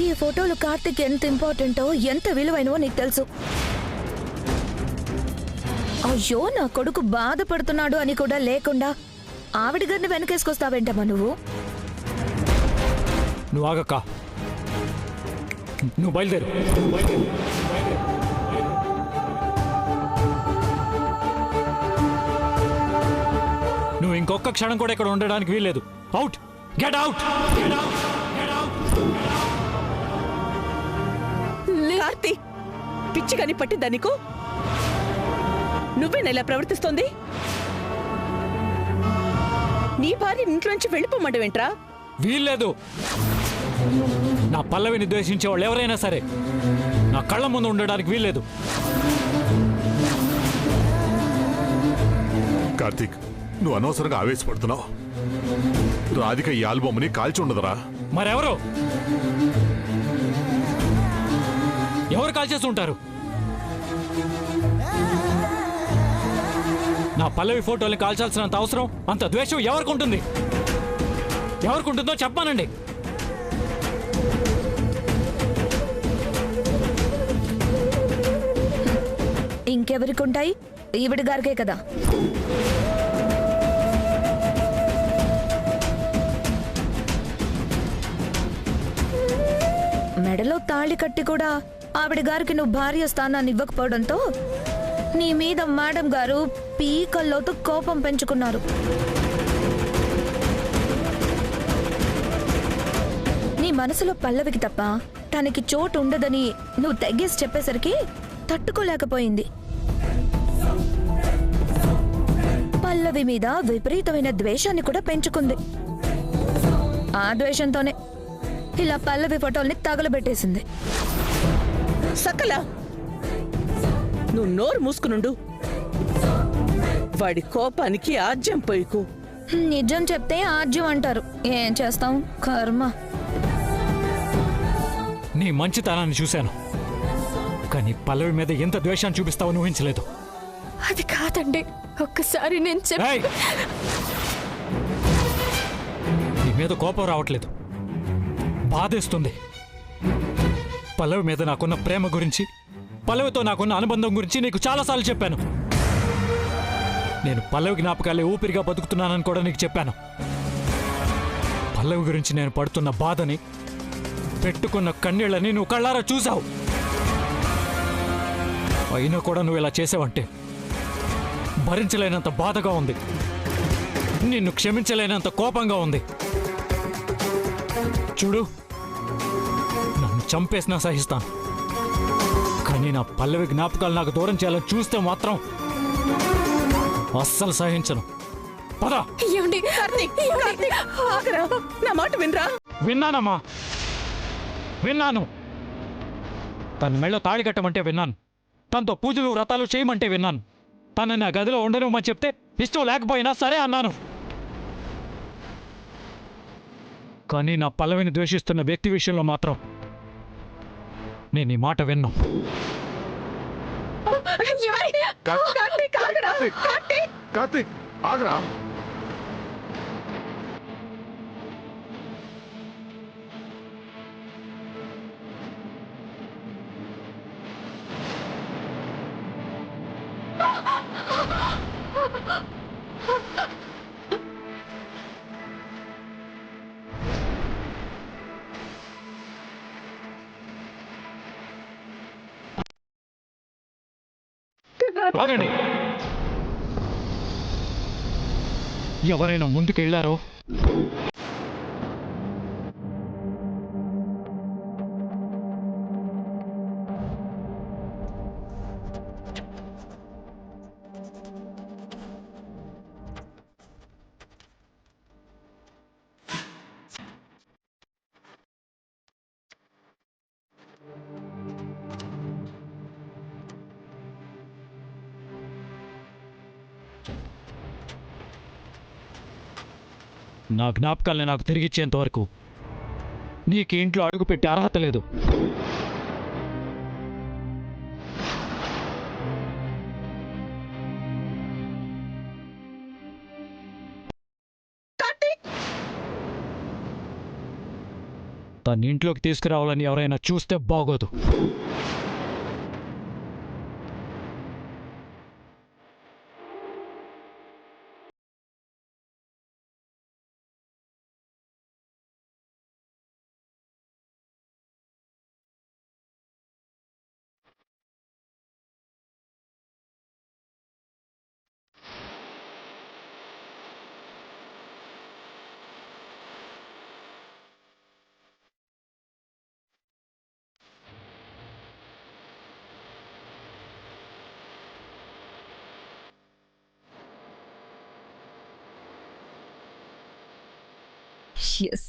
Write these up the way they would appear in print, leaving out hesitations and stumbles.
ఈ ఫోటోలు కార్తిక్ ఎంత ఇంపార్టెంటో ఎంత విలువైనవో నీకు తెలుసు. అయ్యో నా కొడుకు బాధపడుతున్నాడు అని కూడా లేకుండా ఆవిడ గారిని వెనకేసుకొస్తావేంటమ్మా నువ్వు? నువ్వు ఆగక్క, నువ్వు బయలుదేరు. నువ్వు ఇంకొక క్షణం కూడా ఇక్కడ ఉండడానికి వీల్లేదు. Out, get out. కార్తీక్, పిచ్చి కని పట్టిద్దా నీకు? నువ్వేనా ప్రవర్తిస్తోంది? నీ భార్య ఇంట్లోంచి వెళ్ళిపోమంటవేంట్రా? వీల్లేదు. నా పల్లవిని ద్వేషించే వాళ్ళు ఎవరైనా సరే నా కళ్ళ ముందు ఉండడానికి వీల్లేదు. కార్తీక్, నువ్వు అనవసరంగా ఆవేశపడుతున్నావు. రాధిక ఈ ఆల్బమ్ని కాల్చి ఉండదురా. మరెవరు ఎవరు కాల్చేసి ఉంటారు? నా పల్లవి ఫోటోల్ని కాల్చాల్సినంత అవసరం, అంత ద్వేషం ఎవరికి ఉంటుంది? ఎవరికి ఉంటుందో చెప్పానండి. ఇంకెవరికి ఉంటాయి? ఈవిడ గారికే కదా. మెడలో తాళి కట్టి కూడా ఆవిడ గారికి నువ్వు భార్య స్థానాన్ని ఇవ్వకపోవడంతో నీ మీద మేడం గారు పీకల్లోతో కోపం పెంచుకున్నారు. నీ మనసులో పల్లవికి తప్ప తనకి చోటు ఉండదని నువ్వు తెగేసి చెప్పేసరికి తట్టుకోలేకపోయింది. పల్లవి మీద విపరీతమైన ద్వేషాన్ని కూడా పెంచుకుంది. ఆ ద్వేషంతోనే ఇలా పల్లవి ఫోటోల్ని తగలబెట్టేసింది. సకల, నువ్వు నోరు మూసుకునుండు. వాడి కోపానికి ఆజ్యం పోయికు. నిజం చెప్తే ఆజ్యం అంటారు. ఏం చేస్తాం, కర్మ. నీ మంచితనాన్ని చూశాను, కానీ పల్లవి మీద ఎంత ద్వేషాన్ని చూపిస్తావని ఊహించలేదు. అది కాదండి, ఒక్కసారి నేను ఏయ్! నీ మీద కోపం రావట్లేదు, బాధేస్తుంది. పల్లవి మీద నాకున్న ప్రేమ గురించి, పల్లవితో నాకున్న అనుబంధం గురించి నీకు చాలాసార్లు చెప్పాను. నేను పల్లవి జ్ఞాపకాలే ఊపిరిగా బతుకుతున్నానని కూడా నీకు చెప్పాను. పల్లవి గురించి నేను పడుతున్న బాధని, పెట్టుకున్న కన్నీళ్ళని నువ్వు కళ్ళారా చూసావు. అయినా కూడా నువ్వు ఇలా చేసావంటే భరించలేనంత బాధగా ఉంది, నిన్ను క్షమించలేనంత కోపంగా ఉంది. చూడు, నన్ను చంపేసినా సహిస్తాను, కానీ నా పల్లవి జ్ఞాపకాలు నాకు దూరం చేయాలని చూస్తే మాత్రం అస్సలు సహించను. పద. నా మాట వినరా? విన్నానమ్మా, విన్నాను. తన మెళ్ళో తాళి కట్టమంటే విన్నాను, తనతో పూజలు వ్రతాలు చేయమంటే విన్నాను, తనని ఆ గదిలో ఉండనివ్వమని చెప్తే ఇష్టం లేకపోయినా సరే అన్నాను. కానీ నా పల్లవిని ద్వేషిస్తున్న వ్యక్తి విషయంలో మాత్రం నేను ఈ మాట విన్నా. కార్తీక్, ఆగరా. ఆగండి. ఎవరైనా ముందుకెళ్ళారో నా జ్ఞాపకాల్ని నాకు తిరిగిచ్చేంత వరకు నీకు ఇంట్లో అడుగుపెట్టే అర్హత లేదు. తన ఇంట్లోకి తీసుకురావాలని ఎవరైనా చూస్తే బాగోదు. ఎస్,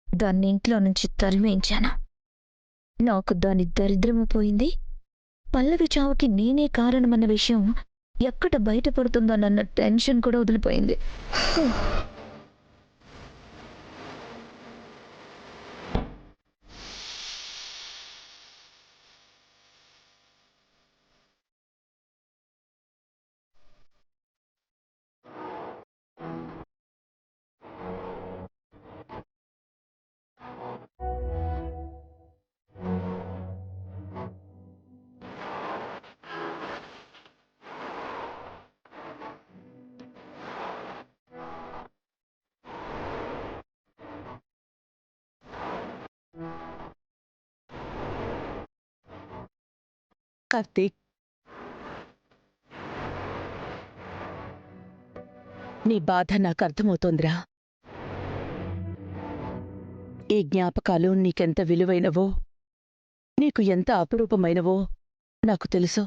దాన్ని ఇంట్లో నుంచి తరిమేయించాను. నాకు దాని దరిద్రము పోయింది. పల్లవి చావుకి నేనే కారణమన్న విషయం ఎక్కడ బయటపడుతుందోనన్న టెన్షన్ కూడా వదిలిపోయింది. కార్తీక్, నీ బాధ నాకు అర్థమవుతోందిరా. ఈ జ్ఞాపకాలు నీకెంత విలువైనవో, నీకు ఎంత అపురూపమైనవో నాకు తెలుసు.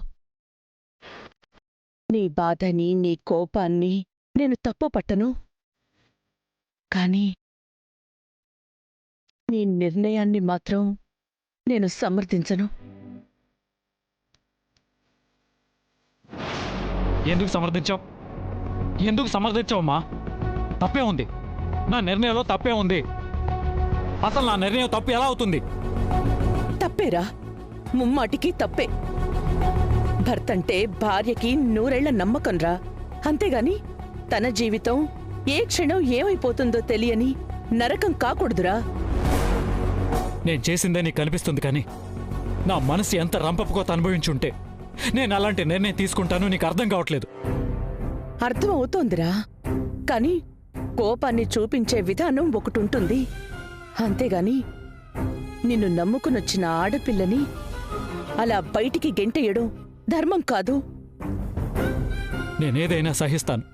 నీ బాధని, నీ కోపాన్ని నేను తప్పు పట్టను. కాని నీ నిర్ణయాన్ని మాత్రం నేను సమర్థించను. ఎందుకు సమర్థించావు? ఎందుకు సమర్థించావమ్మా? తప్పే ఉంది. నా నిర్ణయంలో తప్పే ఉంది. అసలు నా నిర్ణయం తప్పు ఎలా అవుతుంది? తప్పేరా, ముమ్మాటికి తప్పే. భర్తంటే భార్యకి 100 ఏళ్ల నమ్మకంరా. అంతేగాని తన జీవితం ఏ క్షణం ఏమైపోతుందో తెలియని నరకం కాకూడదురా. నేను చేసిందే నీకు కనిపిస్తుంది, కానీ నా మనసు ఎంత రంపపుకోత అనుభవించుంటే నేను అలాంటి నిర్ణయం తీసుకుంటాను నీకు అర్థం కావట్లేదు. అర్థం అవుతోందిరా, కాని కోపాన్ని చూపించే విధానం ఒకటుంటుంది. అంతేగాని నిన్ను నమ్ముకునొచ్చిన ఆడపిల్లని అలా బయటికి గెంటేయడం ధర్మం కాదు. నేనేదైనా సహిస్తాను.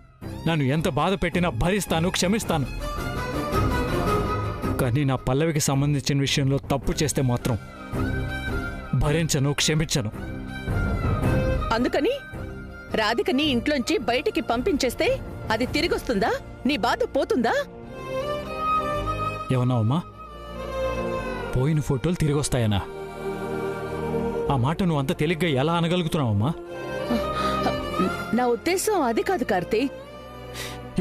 నన్ను ఎంత బాధ పెట్టినా భరిస్తాను, క్షమిస్తాను. కానీ నా పల్లవికి సంబంధించిన విషయంలో తప్పు చేస్తే మాత్రం భరించను, క్షమించను. అందుకని రాధికని ఇంట్లోంచి బయటికి పంపించేస్తే అది తిరిగొస్తుందా? నీ బాధ పోతుందా? ఏమన్నావమ్మా? పోయిన ఫోటోలు తిరిగొస్తాయనా? ఆ మాట నువ్వు అంత తేలిగ్గా ఎలా అనగలుగుతున్నావమ్మా? నా ఉద్దేశం అది కాదు కార్తీక్.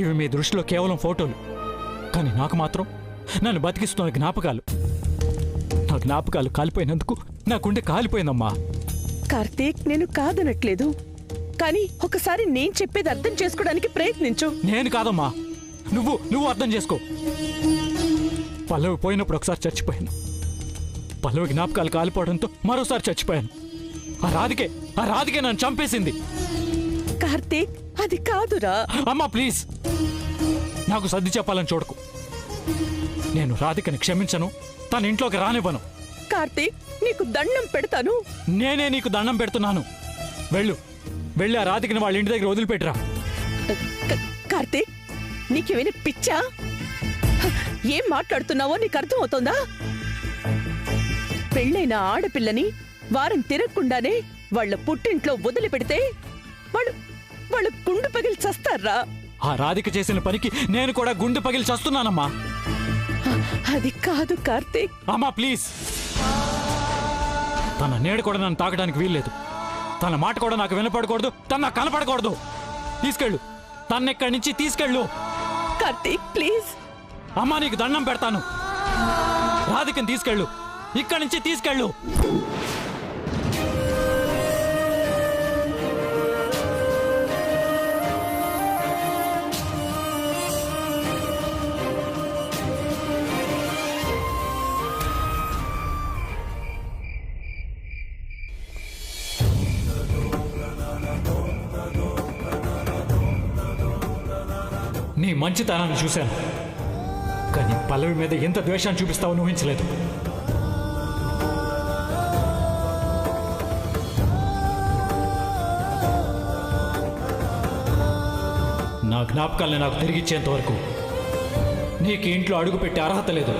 ఇవి మీ దృష్టిలో కేవలం ఫోటోలు, కానీ నాకు మాత్రం నన్ను బతికిస్తున్న జ్ఞాపకాలు. నా జ్ఞాపకాలు కాలిపోయినందుకు నా గుండె కాలిపోయిందమ్మా. కార్తీక్, నేను కాదనట్లేదు, కానీ ఒకసారి నేను చెప్పేది అర్థం చేసుకోవడానికి ప్రయత్నించు. నేను కాదమ్మా, నువ్వు అర్థం చేసుకో. పల్లవి పోయినప్పుడు ఒకసారి చచ్చిపోయాను. పల్లవి జ్ఞాపకాలు కాలిపోవడంతో మరోసారి చచ్చిపోయాను. ఆ రాధికే నన్ను చంపేసింది. కార్తీక్, అది కాదురా. అమ్మా ప్లీజ్, నాకు సర్ది చెప్పాలని చూడకు. నేను రాధికని క్షమించను, తన ఇంట్లోకి రానివ్వను. కార్తీక్, నీకు దండం పెడతాను. నేనే నీకు దండం పెడుతున్నాను. వెళ్ళి ఆ రాధికని వాళ్ళ ఇంటి దగ్గర వదిలిపెట్టరా. కార్తీక్, నీకేమైనా పిచ్చా? ఏం మాట్లాడుతున్నావో నీకు అర్థమవుతోందా? పెళ్ళైన ఆడపిల్లని వారం తిరగకుండానే వాళ్ళ పుట్టింట్లో వదిలిపెడితే వాళ్ళు గుండు పగిలి చస్తారా? ఆ రాధిక చేసిన పనికి నేను కూడా గుండె పగిలి చస్తున్నానమ్మా. అది కాదు కార్తీక్. అమ్మా ప్లీజ్, తన నీడ కూడా నన్ను తాకడానికి వీల్లేదు. తన మాట కూడా నాకు వినపడకూడదు, తన నాకు కనపడకూడదు. తీసుకెళ్ళు, తన్నెక్కడి నుంచి తీసుకెళ్ళు. కార్తీక్ ప్లీజ్. అమ్మా నీకు దండం పెడతాను. రాధికని తీసుకెళ్ళు, ఇక్కడి నుంచి తీసుకెళ్ళు. నీ మంచితనాన్ని చూశాను, కానీ పల్లవి మీద ఎంత ద్వేషాన్ని చూపిస్తావో ఊహించలేదు. నా జ్ఞాపకాల్ని నాకు తిరిగిచ్చేంత వరకు నీకు ఇంట్లో అడుగుపెట్టే అర్హత లేదు.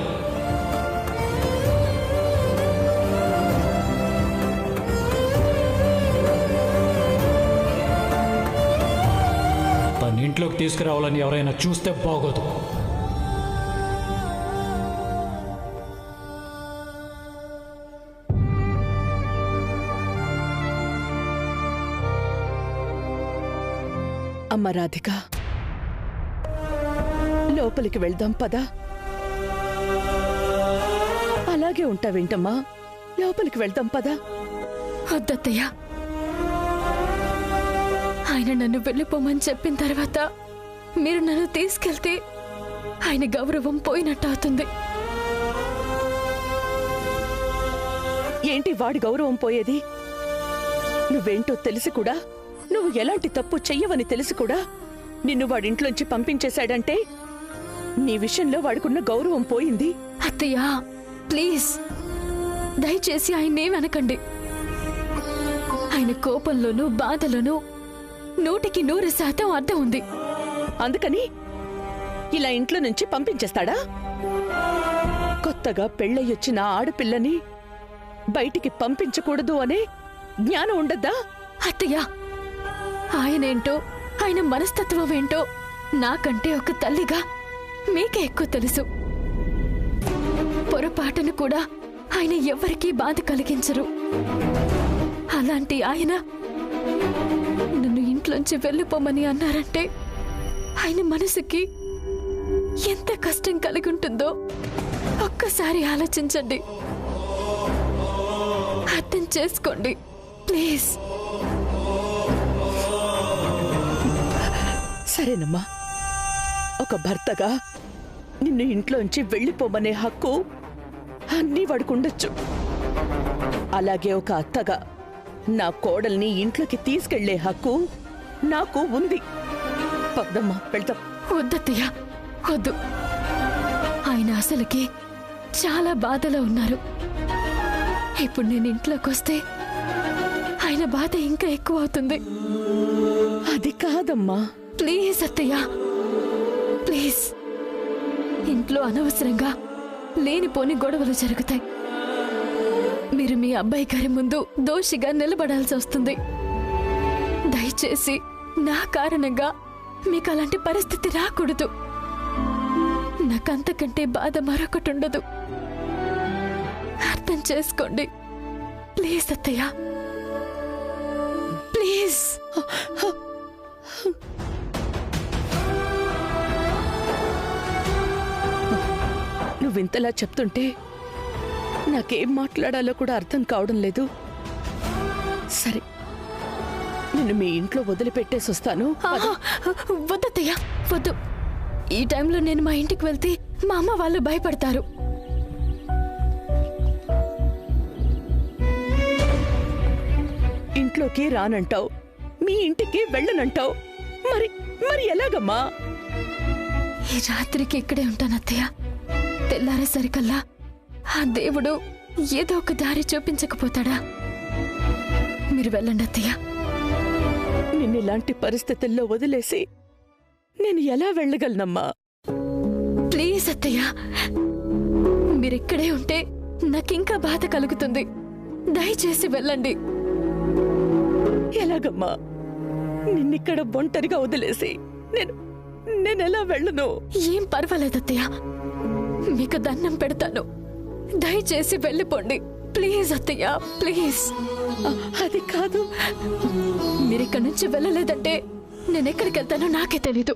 తన ఇంట్లోకి తీసుకురావాలని ఎవరైనా చూస్తే బాగోదు. అమ్మ రాధిక, లోపలికి వెళ్దాం పదా. అలాగే ఉంటావేంటమ్మా? లోపలికి వెళ్దాం పదా. వద్దత్తయ్య, ఆయన నన్ను వెళ్ళిపోమని చెప్పిన తర్వాత మీరు నన్ను తీసుకెళ్తే ఆయన గౌరవం పోయినట్టు అవుతుంది. ఏంటి వాడి గౌరవం పోయేది? నువ్వేంటో తెలిసి కూడా, నువ్వు ఎలాంటి తప్పు చెయ్యవని తెలిసి కూడా నిన్ను వాడింట్లోంచి పంపించేశాడంటే నీ విషయంలో వాడుకున్న గౌరవం పోయింది. అత్తయ్య ప్లీజ్, దయచేసి ఆయన్నేమనకండి. ఆయన కోపంలోనూ బాధలోనూ 100% అర్థం ఉంది. అందుకని ఇలా ఇంట్లో నుంచి పంపించేస్తాడా? కొత్తగా పెళ్ళయ్యొచ్చిన ఆడపిల్లని బయటికి పంపించకూడదు అనే జ్ఞానం ఉండద్దా? అత్తయ్య, ఆయనేంటో ఆయన మనస్తత్వం ఏంటో నాకంటే ఒక తల్లిగా మీకే ఎక్కువ తెలుసు. పొరపాటును కూడా ఆయన ఎవ్వరికీ బాధ కలిగించరు. అలాంటి ఆయన నన్ను ఇంట్లోంచి వెళ్ళిపోమని అన్నారంటే ఆయన మనసుకి ఎంత కష్టం కలిగి ఉంటుందో ఒక్కసారి ఆలోచించండి. అర్థం చేసుకోండి ప్లీజ్. సరేనమ్మా, ఒక భర్తగా నిన్ను ఇంట్లోంచి వెళ్ళిపోమనే హక్కు అన్నీ వాడుకుండొచ్చు. అలాగే ఒక అత్తగా నా కోడల్ని ఇంట్లోకి తీసుకెళ్లే హక్కు నాకు ఉంది. పద్దమ్మా, వెళ్తాం. వద్దత్తయ్య, వద్దు. ఆయన అసలుకి చాలా బాధలో ఉన్నారు. ఇప్పుడు నేను ఇంట్లోకి వస్తే ఆయన బాధ ఇంకా ఎక్కువ అవుతుంది. అది కాదమ్మా. ప్లీజ్ అత్తయ్య, ప్లీజ్. ఇంట్లో అనవసరంగా లేనిపోని గొడవలు జరుగుతాయి. మీరు మీ అబ్బాయి గారి ముందు దోషిగా నిలబడాల్సి వస్తుంది. దయచేసి నా కారణంగా మీకు అలాంటి పరిస్థితి రాకూడదు. నాకంతకంటే బాధ మరొకటి ఉండదు. అర్థం చేసుకోండి ప్లీజ్ అత్తయ్య, ప్లీజ్. నువ్వింతలా చెప్తుంటే నాకేం మాట్లాడాలో కూడా అర్థం కావడం లేదు. సరే, నిన్ను మీ ఇంట్లో వదిలిపెట్టేసి వస్తాను. వద్దత్తయ్య, వద్దు. ఈ టైంలో నేను మా ఇంటికి వెళ్తే మా అమ్మ వాళ్ళు భయపడతారు. ఇంట్లోకి రానంటావు, మీ ఇంటికి వెళ్ళనంటావు. మరి మరి ఎలాగమ్మా? ఈ రాత్రికి ఇక్కడే ఉంటాను అత్తయ్య. తెల్లారేసరికల్లా ఆ దేవుడు ఏదో ఒక దారి చూపించకపోతాడా? మీరు వెళ్ళండి అత్తయ్య. నిన్నిలాంటి పరిస్థితుల్లో వదిలేసి నేను ఎలా వెళ్ళగలనమ్మా? ప్లీజ్ అత్తయ్య, మీరిక్కడే ఉంటే నాకింకా బాధ కలుగుతుంది. దయచేసి వెళ్ళండి. ఎలాగమ్మా? నిన్నిక్కడ ఒంటరిగా వదిలేసి నేనెలా వెళ్ళను? ఏం పర్వాలేదు అత్తయ్య, మీకు దండం పెడతాను. దయచేసి వెళ్ళిపోండి ప్లీజ్ అత్తయ్య, ప్లీజ్. అది కాదు. మీరిక్కడి నుంచి వెళ్ళలేదంటే నేనెక్కడికి వెళ్తానో నాకే తెలీదు.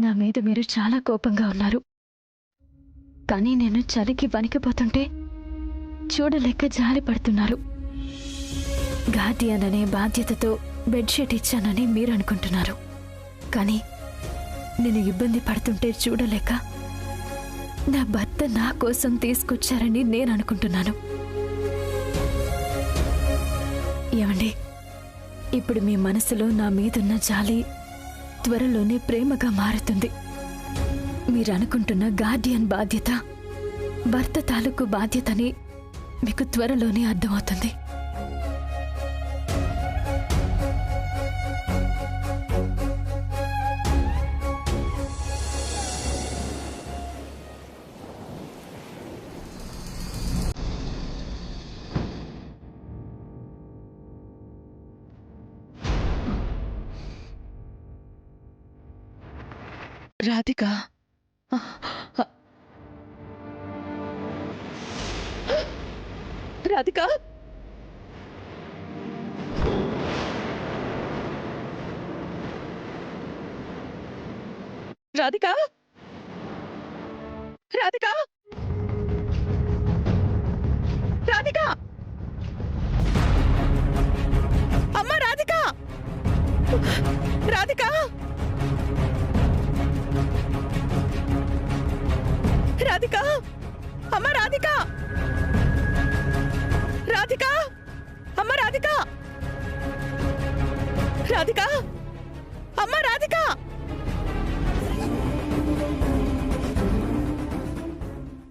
నా మీద మీరు చాలా కోపంగా ఉన్నారు. కానీ నేను చలికి వణికిపోతుంటే చూడలేక జాలి పడుతున్నారు. గార్డియన్ అనే బాధ్యతతో బెడ్షీట్ ఇచ్చానని మీరు అనుకుంటున్నారు. కానీ నేను ఇబ్బంది పడుతుంటే చూడలేక నా భర్త నా కోసం తీసుకొచ్చారని నేను అనుకుంటున్నాను. ఏమండి, ఇప్పుడు మీ మనసులో నా మీదున్న జాలి త్వరలోనే ప్రేమగా మారుతుంది. మీరు అనుకుంటున్న గార్డియన్ బాధ్యత భర్త తాలూకు బాధ్యతని మీకు త్వరలోనే అర్థమవుతుంది. రాధిక, రాధిక, రాధిక, రాధిక, రాధిక, అమ్మ రాధిక, రాధిక, రాధిక, అమ్మ రాధిక, రాధిక, అమ్మ రాధిక, రాధిక.